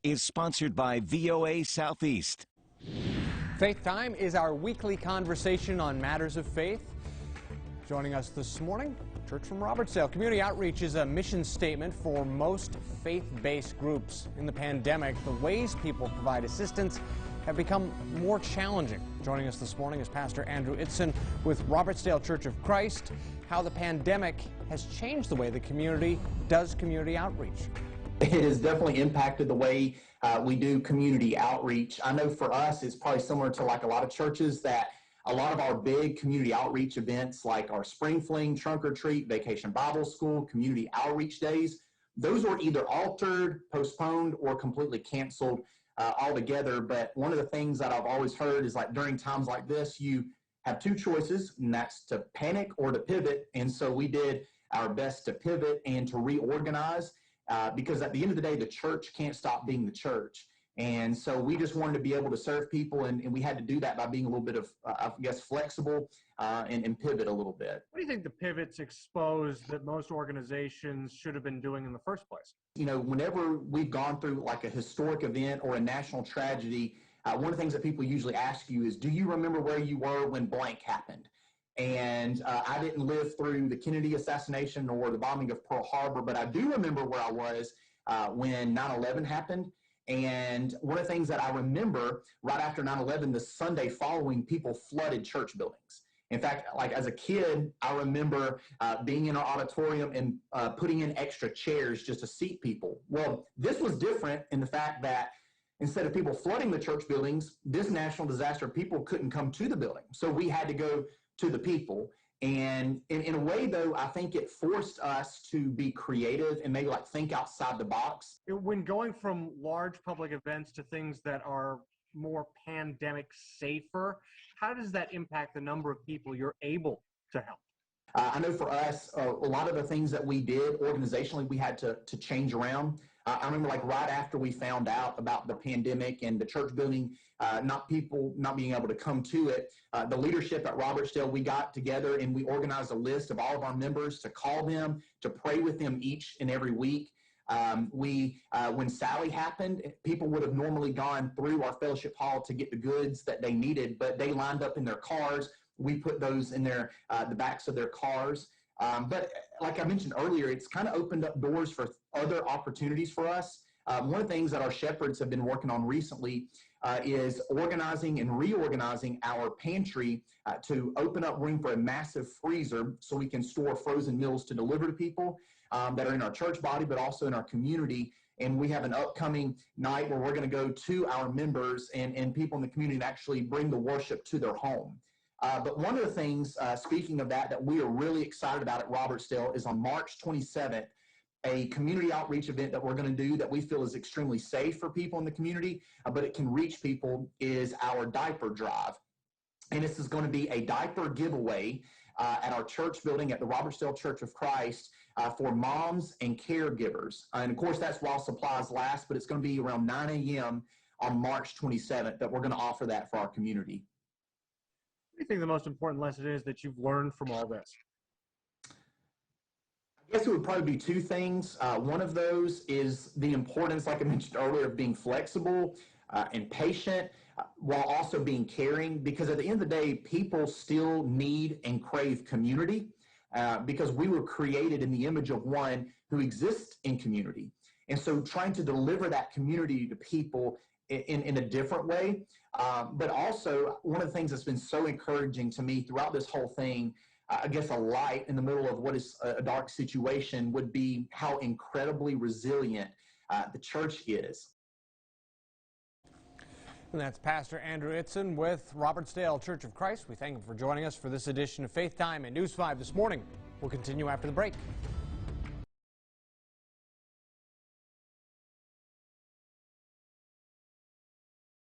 Is sponsored by VOA Southeast. Faith Time is our weekly conversation on matters of faith. Joining us this morning, Church from Robertsdale. Community outreach is a mission statement for most faith-based groups. In the pandemic, the ways people provide assistance have become more challenging. Joining us this morning is Pastor Andrew Itzen with Robertsdale Church of Christ. How the pandemic has changed the way the community does community outreach. It has definitely impacted the way we do community outreach. I know for us, it's probably similar to like a lot of churches that a lot of our big community outreach events like our Spring Fling, Trunk or Treat, Vacation Bible School, community outreach days, those were either altered, postponed, or completely canceled altogether. But one of the things that I've always heard is like during times like this, you have two choices, and that's to panic or to pivot. And so we did our best to pivot and to reorganize. Because at the end of the day, the church can't stop being the church. And so we just wanted to be able to serve people, and we had to do that by being a little bit of, I guess, flexible and pivot a little bit. What do you think the pivots exposed that most organizations should have been doing in the first place? You know, whenever we've gone through like a historic event or a national tragedy, one of the things that people usually ask you is, do you remember where you were when blank happened? And I didn't live through the Kennedy assassination or the bombing of Pearl Harbor, but I do remember where I was when 9/11 happened. And one of the things that I remember right after 9/11, the Sunday following, people flooded church buildings. In fact, like as a kid, I remember being in our auditorium and putting in extra chairs just to seat people. Well, this was different in the fact that instead of people flooding the church buildings, this national disaster, people couldn't come to the building. So we had to go to the people. And in a way, though, I think it forced us to be creative and maybe like think outside the box. When going from large public events to things that are more pandemic safer, how does that impact the number of people you're able to help? I know for us, a lot of the things that we did organizationally, we had to change around. I remember like right after we found out about the pandemic and the church building, not being able to come to it, the leadership at Robertsdale, we got together and we organized a list of all of our members to call them, to pray with them each and every week. When Sally happened, people would have normally gone through our fellowship hall to get the goods that they needed, but they lined up in their cars. We put those in the backs of their cars. But like I mentioned earlier, it's kind of opened up doors for other opportunities for us. One of the things that our shepherds have been working on recently is organizing and reorganizing our pantry to open up room for a massive freezer so we can store frozen meals to deliver to people that are in our church body, but also in our community. And we have an upcoming night where we're going to go to our members and people in the community and actually bring the worship to their home. But one of the things, speaking of that we are really excited about at Robertsdale is on March 27th, a community outreach event that we're going to do that we feel is extremely safe for people in the community, but it can reach people, is our diaper drive. And this is going to be a diaper giveaway at our church building at the Robertsdale Church of Christ for moms and caregivers. And of course, that's while supplies last, but it's going to be around 9 a.m. on March 27th that we're going to offer that for our community. What do you think the most important lesson is that you've learned from all this? I guess it would probably be two things. One of those is the importance, like I mentioned earlier, of being flexible and patient while also being caring, because at the end of the day, people still need and crave community because we were created in the image of one who exists in community. And so trying to deliver that community to people in a different way. But also, one of the things that's been so encouraging to me throughout this whole thing, I guess a light in the middle of what is a dark situation, would be how incredibly resilient the church is. And that's Pastor Andrew Itzen with Robertsdale Church of Christ. We thank him for joining us for this edition of Faith Time and News 5 this morning. We'll continue after the break.